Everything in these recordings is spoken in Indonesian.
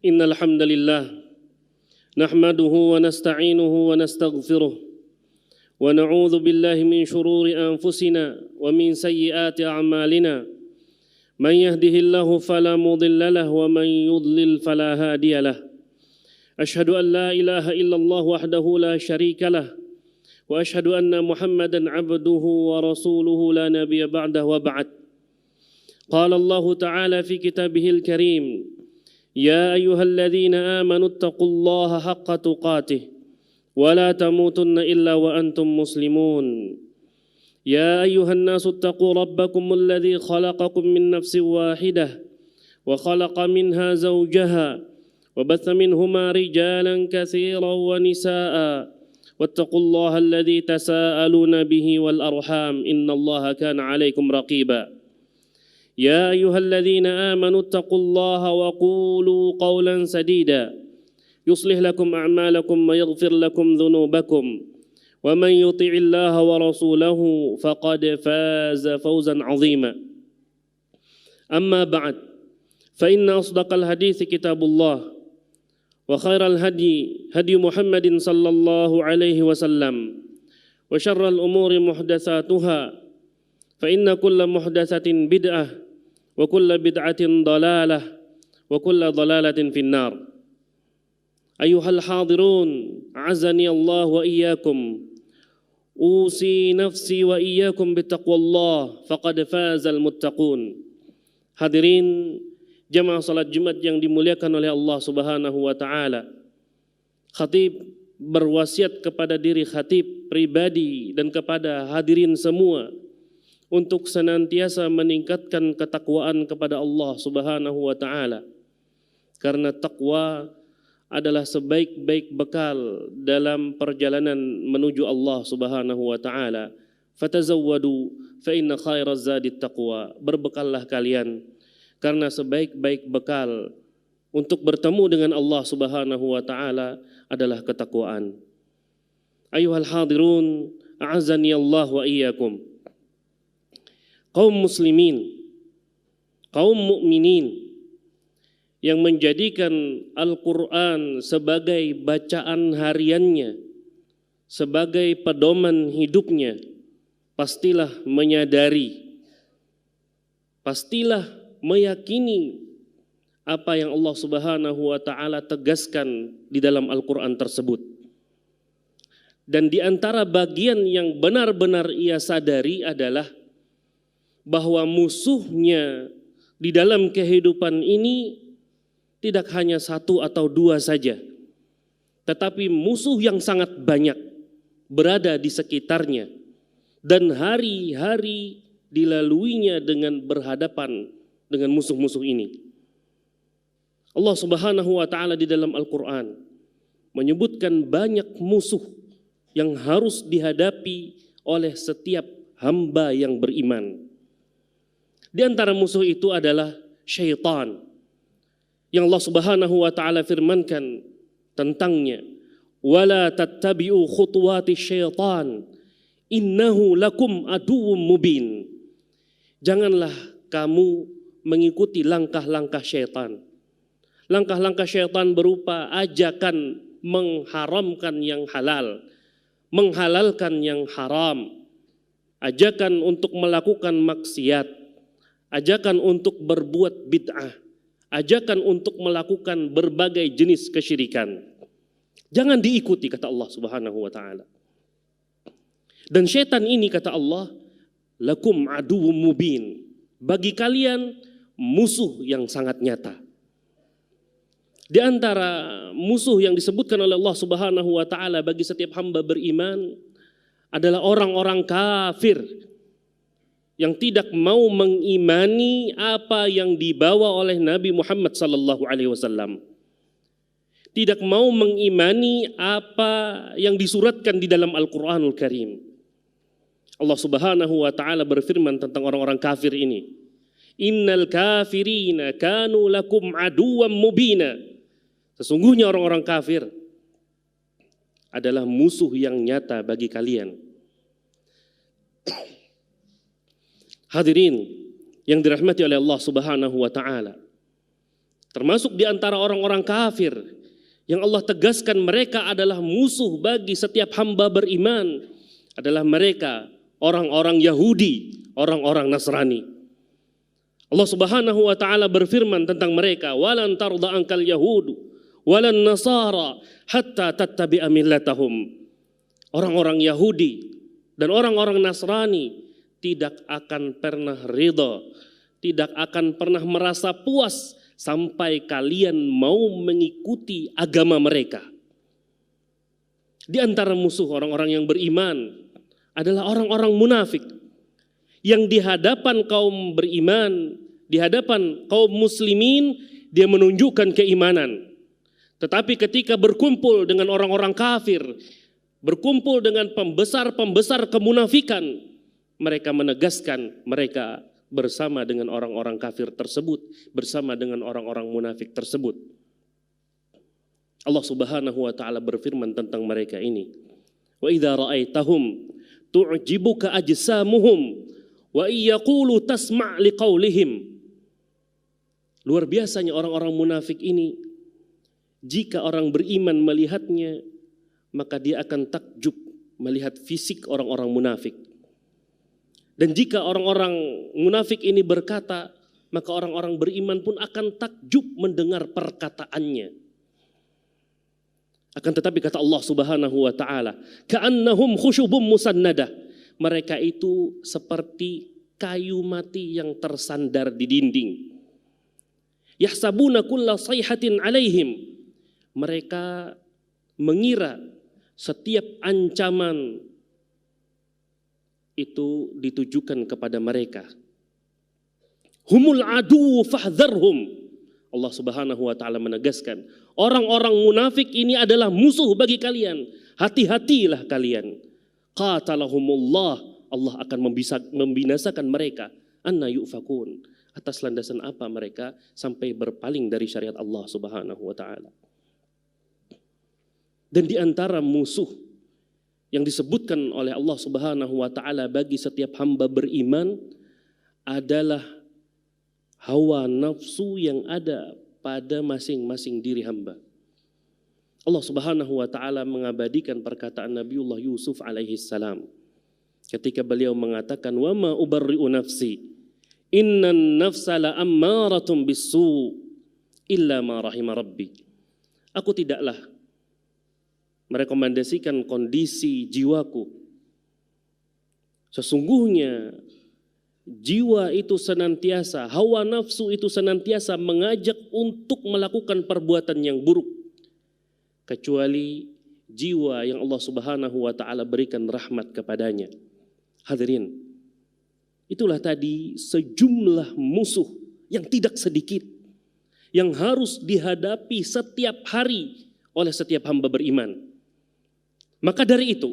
Innal hamdalillah nahmaduhu wa nasta'inuhu wa nastaghfiruh wa na'udzu billahi min shururi anfusina wa min sayyiati a'malina. Man yahdihillahu fala mudilla lahu wa man yudlil fala hadiya lahu. Ashhadu an la ilaha illallah wahdahu la syarika lah wa ashhadu anna Muhammadan 'abduhu wa rasuluhu la nabiyya ba'dahu wa ba'd. Qala Allah ta'ala fi kitabihil karim, ya ayyuhalladzina amanu ittaqullaha haqqa tuqatih wa la tamutunna illa wa antum muslimun. Ya ayyuhan nasu ittaqu rabbakumul ladzi khalaqakum min nafsin wahidah wa khalaqa minha zawjaha wa batha minhuma rijalan katsiran wa nisaa'a wattaqullaha alladzi tasaaluna bihi wal arham innallaha kana 'alaikum raqiba. Ya ayyuhalladzina amanu ittaqullaha wa qulu qawlan sadida yuslih lakum a'malakum wa yaghfir lakum dhunubakum wa man yuti'illaha wa rasulahu faqad faza fawzan 'azima. Amma ba'd, fa inna asdaqal hadithi kitabullah wa khairal hadi Muhammadin sallallahu alaihi wasallam wa syarral umuri muhdatsatuha fa inna kulla muhdatsatin bid'ah wa kulla bid'atin dalalah wa kulla dalalatin finnar. Ayuhal hadirun, a'azani Allah wa iyyakum, usi nafsi wa iyyakum bittaqwallah faqad fazal muttaqun. Hadirin jamaah salat Jumat yang dimuliakan oleh Allah Subhanahu wa taala. Khatib berwasiat kepada diri khatib pribadi dan kepada hadirin semua untuk senantiasa meningkatkan ketakwaan kepada Allah Subhanahu wa taala. Karena takwa adalah sebaik-baik bekal dalam perjalanan menuju Allah Subhanahu wa taala. Fatazawwadu fa inna khairaz zadit taqwa. Berbekallah kalian karena sebaik-baik bekal untuk bertemu dengan Allah Subhanahu wa taala adalah ketakwaan. Ayuhal hadirun, a'azani Allah wa iyyakum. Kaum muslimin, kaum mukminin yang menjadikan Al-Quran sebagai bacaan hariannya, sebagai pedoman hidupnya, pastilah menyadari, pastilah meyakini apa yang Allah Subhanahu wa taala tegaskan di dalam Al-Quran tersebut. Dan di antara bagian yang benar-benar ia sadari adalah bahwa musuhnya di dalam kehidupan ini tidak hanya satu atau dua saja, tetapi musuh yang sangat banyak berada di sekitarnya dan hari-hari dilaluinya dengan berhadapan dengan musuh-musuh ini. Allah Subhanahu wa taala di dalam Al-Quran menyebutkan banyak musuh yang harus dihadapi oleh setiap hamba yang beriman. Di antara musuh itu adalah syaitan yang Allah Subhanahu wa taala firmankan tentangnya, wala tattabi'u khutuwati syaitan innahu lakum aduwwum mubin. Janganlah kamu mengikuti langkah-langkah syaitan. Langkah-langkah syaitan berupa ajakan mengharamkan yang halal, menghalalkan yang haram, ajakan untuk melakukan maksiat, ajakan untuk berbuat bid'ah, ajakan untuk melakukan berbagai jenis kesyirikan. Jangan diikuti, kata Allah Subhanahu wa taala. Dan syaitan ini, kata Allah, lakum aduwwum mubin. Bagi kalian musuh yang sangat nyata. Di antara musuh yang disebutkan oleh Allah Subhanahu wa taala bagi setiap hamba beriman adalah orang-orang kafir yang tidak mau mengimani apa yang dibawa oleh Nabi Muhammad sallallahu alaihi wasallam. Tidak mau mengimani apa yang disuratkan di dalam Al-Qur'anul Karim. Allah Subhanahu wa taala berfirman tentang orang-orang kafir ini. Innal kafirina kanu lakum aduwwam mubina. Sesungguhnya orang-orang kafir adalah musuh yang nyata bagi kalian. Hadirin yang dirahmati oleh Allah Subhanahu wa taala. Termasuk di antara orang-orang kafir yang Allah tegaskan mereka adalah musuh bagi setiap hamba beriman adalah mereka orang-orang Yahudi, orang-orang Nasrani. Allah Subhanahu wa taala berfirman tentang mereka, "Walan tarda ankal yahudu walan nasara hatta tattabi'a millatahum." Orang-orang Yahudi dan orang-orang Nasrani tidak akan pernah ridha, tidak akan pernah merasa puas sampai kalian mau mengikuti agama mereka. Di antara musuh orang-orang yang beriman adalah orang-orang munafik yang di hadapan kaum beriman, di hadapan kaum muslimin dia menunjukkan keimanan. Tetapi ketika berkumpul dengan orang-orang kafir, berkumpul dengan pembesar-pembesar kemunafikan, mereka menegaskan mereka bersama dengan orang-orang kafir tersebut, bersama dengan orang-orang munafik tersebut. Allah Subhanahu wa taala berfirman tentang mereka ini, "Wa idza ra'aitahum tu'jibuka ajsamuhum wa iyaqulu tasma' liqaulihim." Luar biasanya orang-orang munafik ini, jika orang beriman melihatnya, maka dia akan takjub melihat fisik orang-orang munafik. Dan jika orang-orang munafik ini berkata, maka orang-orang beriman pun akan takjub mendengar perkataannya. Akan tetapi kata Allah Subhanahu wa taala, "Ka'annahum khusyubum musannadah." Mereka itu seperti kayu mati yang tersandar di dinding. Yahsabuna kulla sayhatin alaihim. Mereka mengira setiap ancaman itu ditujukan kepada mereka. Humul adu fahdharhum. Allah Subhanahu wa taala menegaskan, orang-orang munafik ini adalah musuh bagi kalian. Hati-hatilah kalian. Qatalahumullah, Allah akan membinasakan mereka. Anna yufakun. Atas landasan apa mereka sampai berpaling dari syariat Allah Subhanahu wa taala. Dan di antara musuh yang disebutkan oleh Allah Subhanahu wa taala bagi setiap hamba beriman adalah hawa nafsu yang ada pada masing-masing diri hamba. Allah Subhanahu wa taala mengabadikan perkataan Nabiullah Yusuf alaihi salam ketika beliau mengatakan, "Wa ma ubarri'u nafsi, innan nafsa la ammaratum bisu illa ma rahima rabbi." Aku tidaklah merekomendasikan kondisi jiwaku. Sesungguhnya jiwa itu senantiasa, hawa nafsu itu senantiasa mengajak untuk melakukan perbuatan yang buruk. Kecuali jiwa yang Allah Subhanahu wa taala berikan rahmat kepadanya. Hadirin, itulah tadi sejumlah musuh yang tidak sedikit yang harus dihadapi setiap hari oleh setiap hamba beriman. Maka dari itu,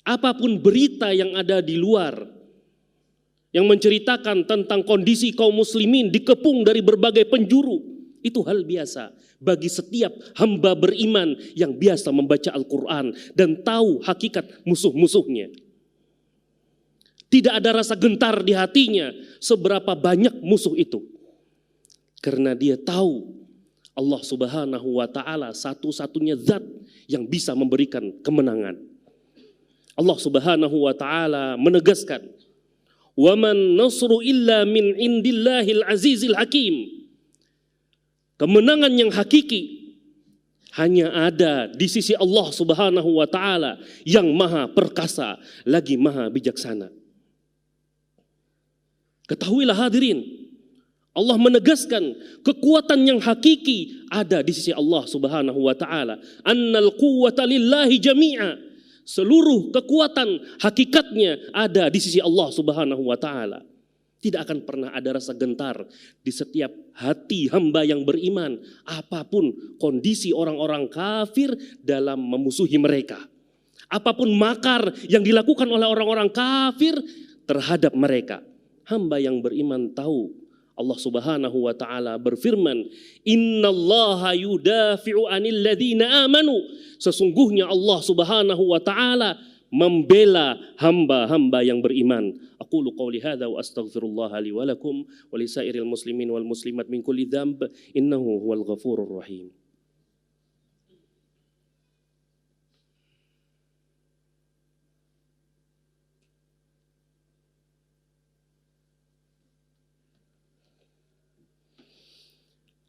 apapun berita yang ada di luar yang menceritakan tentang kondisi kaum muslimin dikepung dari berbagai penjuru, itu hal biasa bagi setiap hamba beriman yang biasa membaca Al-Quran dan tahu hakikat musuh-musuhnya. Tidak ada rasa gentar di hatinya seberapa banyak musuh itu. Karena dia tahu Allah Subhanahu wa taala satu-satunya zat yang bisa memberikan kemenangan. Allah Subhanahu wa taala menegaskan, "Wa man nasru illa min indillahil azizil hakim." Kemenangan yang hakiki hanya ada di sisi Allah Subhanahu wa taala yang maha perkasa lagi maha bijaksana. Ketahuilah hadirin, Allah menegaskan kekuatan yang hakiki ada di sisi Allah Subhanahu wa taala. Annal quwwata lillahi jami'a. Seluruh kekuatan hakikatnya ada di sisi Allah Subhanahu wa taala. Tidak akan pernah ada rasa gentar di setiap hati hamba yang beriman apapun kondisi orang-orang kafir dalam memusuhi mereka. Apapun makar yang dilakukan oleh orang-orang kafir terhadap mereka. Hamba yang beriman tahu Allah Subhanahu wa taala berfirman, "Innallaha yudafi'u 'anil ladzina amanu." Sesungguhnya Allah Subhanahu wa taala membela hamba-hamba yang beriman. Aqulu qawli hadza wa astaghfirullah li wa lakum wa lisairil muslimin wal muslimat min kulli dzamb innahu huwal ghafurur rahim.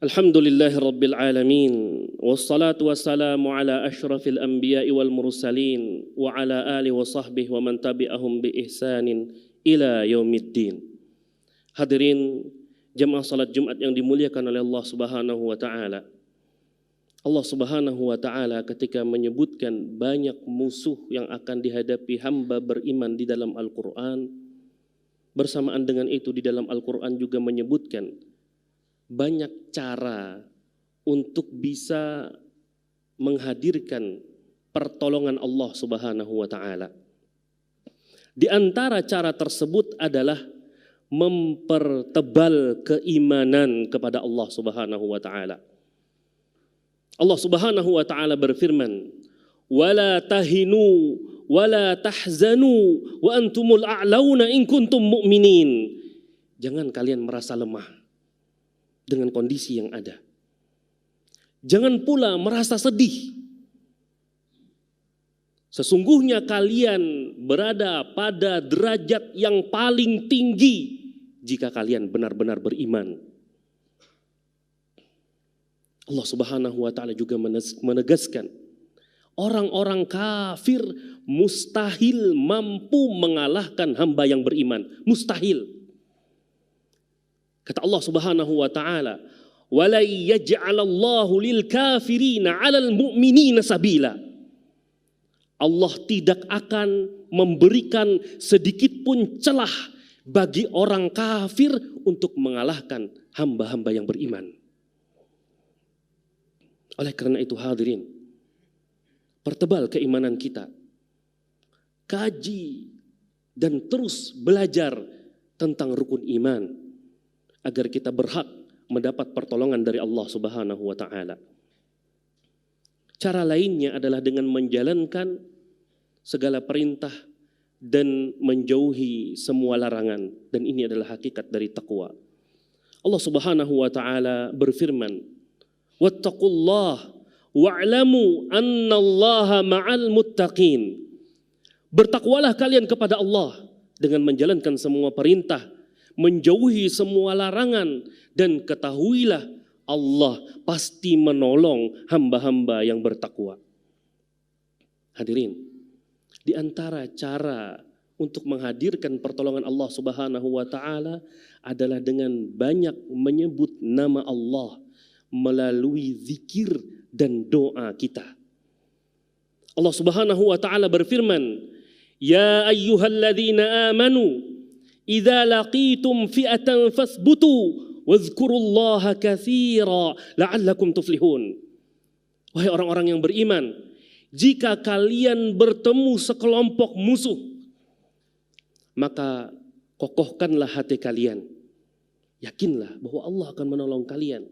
Alhamdulillahi rabbil alamin, wassalatu wassalamu ala ashrafil anbiya'i wal mursalin wa ala alihi wa sahbihi wa man tabi'ahum bi ihsanin ila yaumiddin. Hadirin jamaah salat Jumat yang dimuliakan oleh Allah Subhanahu wa taala. Allah Subhanahu wa taala ketika menyebutkan banyak musuh yang akan dihadapi hamba beriman di dalam Al-Qur'an, bersamaan dengan itu di dalam Al-Qur'an juga menyebutkan banyak cara untuk bisa menghadirkan pertolongan Allah Subhanahu wa taala. Di antara cara tersebut adalah mempertebal keimanan kepada Allah Subhanahu wa taala. Allah Subhanahu wa taala berfirman, "Wala tahinu wala tahzanu wa antumul a'launa in kuntum mu'minin." Jangan kalian merasa lemah dengan kondisi yang ada. Jangan pula merasa sedih. Sesungguhnya kalian berada pada derajat yang paling tinggi jika kalian benar-benar beriman. Allah Subhanahu wa taala juga menegaskan, orang-orang kafir mustahil mampu mengalahkan hamba yang beriman. Mustahil. Kata Allah Subhanahu wa taala, "Wala yaj'alallahu lil kafirina 'alal mu'minina sabila." Allah tidak akan memberikan sedikit pun celah bagi orang kafir untuk mengalahkan hamba-hamba yang beriman. Oleh karena itu hadirin, pertebal keimanan kita. Kaji dan terus belajar tentang rukun iman agar kita berhak mendapat pertolongan dari Allah Subhanahu wa taala. Cara lainnya adalah dengan menjalankan segala perintah dan menjauhi semua larangan, dan ini adalah hakikat dari takwa. Allah Subhanahu wa taala berfirman, "Wattaqullah wa'lamu annallaha ma'al muttaqin." Bertakwalah kalian kepada Allah dengan menjalankan semua perintah, menjauhi semua larangan, dan ketahuilah Allah pasti menolong hamba-hamba yang bertakwa. Hadirin, di antara cara untuk menghadirkan pertolongan Allah Subhanahu wa taala adalah dengan banyak menyebut nama Allah melalui zikir dan doa kita. Allah Subhanahu wa taala berfirman, "Ya ayyuhalladzina amanu idza laqitum fi'atan fasbutu wadhkurullaha katsira la'allakum tuflihun." Wahai orang-orang yang beriman, jika kalian bertemu sekelompok musuh, maka kokohkanlah hati kalian. Yakinlah bahwa Allah akan menolong kalian.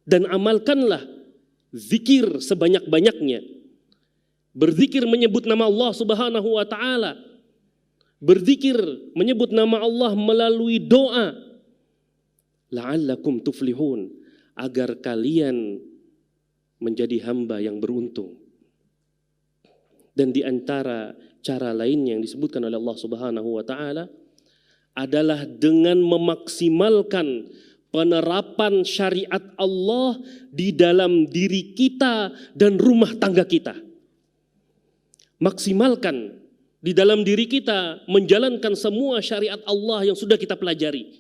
Dan amalkanlah zikir sebanyak-banyaknya. Berzikir menyebut nama Allah Subhanahu wa taala. Berzikir menyebut nama Allah melalui doa. La'allakum tuflihun, agar kalian menjadi hamba yang beruntung. Dan di antara cara lainnya yang disebutkan oleh Allah Subhanahu wa taala adalah dengan memaksimalkan penerapan syariat Allah di dalam diri kita dan rumah tangga kita. Maksimalkan di dalam diri kita menjalankan semua syariat Allah yang sudah kita pelajari.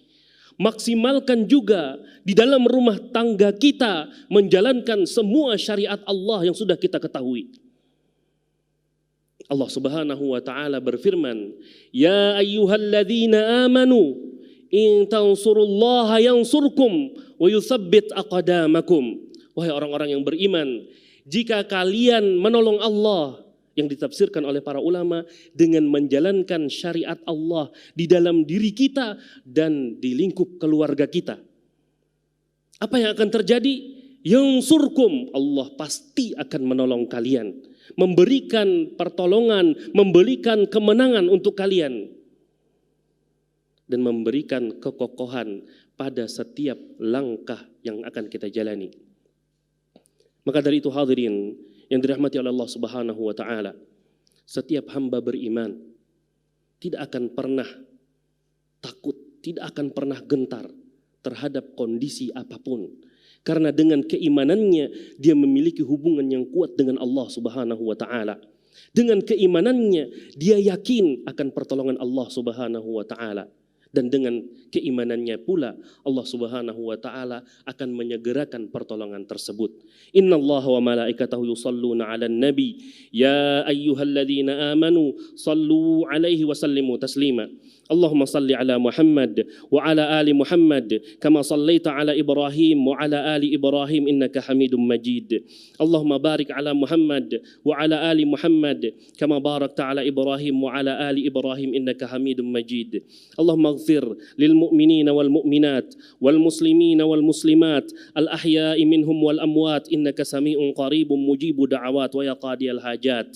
Maksimalkan juga di dalam rumah tangga kita menjalankan semua syariat Allah yang sudah kita ketahui. Allah Subhanahu wa taala berfirman, "Ya ayyuhalladzina amanu in tansurullaha yansurkum wa yutsabbit aqdamakum." Wahai orang-orang yang beriman, jika kalian menolong Allah, yang ditafsirkan oleh para ulama dengan menjalankan syariat Allah di dalam diri kita dan di lingkup keluarga kita. Apa yang akan terjadi? yansurkum, Allah pasti akan menolong kalian, memberikan pertolongan, memberikan kemenangan untuk kalian, dan memberikan kekokohan pada setiap langkah yang akan kita jalani. Maka dari itu hadirin yang dirahmati oleh Allah Subhanahu wa taala, setiap hamba beriman tidak akan pernah takut, tidak akan pernah gentar terhadap kondisi apapun. Karena dengan keimanannya dia memiliki hubungan yang kuat dengan Allah Subhanahu wa taala. Dengan keimanannya dia yakin akan pertolongan Allah Subhanahu wa taala. Dan dengan keimanannya pula Allah Subhanahu wa taala akan menyegerakan pertolongan tersebut. Innallaha wa malaikatahu yusalluna 'alan nabi ya ayyuhalladzina amanu sallu 'alaihi wa sallimu taslima. Allahumma salli ala Muhammad wa ala ali Muhammad kama sallaita ala Ibrahim wa ala ali Ibrahim innaka Hamidum Majid. Allahumma barik ala Muhammad wa ala ali Muhammad kama barakta ala Ibrahim wa ala ali Ibrahim innaka Hamidum Majid. Allahumma ighfir lil mu'minina wal mu'minat wal muslimina wal muslimat al ahya'i minhum wal amwat innaka sami'un qaribun mujibu da'awat wa ya qadiyal hajat.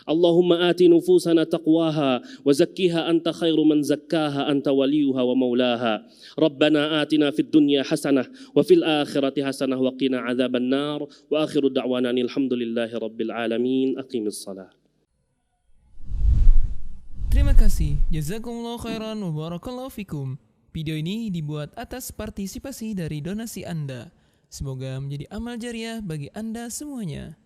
Allahumma ati nufusana taqwaha wa zakkiha anta khairu man zakkaha anta waliyuha wa maulaha. Rabbana atina fid dunya hasanah wa fil akhirati hasanah wa qina adzaban nar. Wa akhiru da'wana alhamdulillahi rabbil alamin. Aqimis salah. Terima kasih. Jazakumullah khairan wa barakallahu fikum. Video ini dibuat atas partisipasi dari donasi Anda. Semoga menjadi amal jariah bagi Anda semuanya.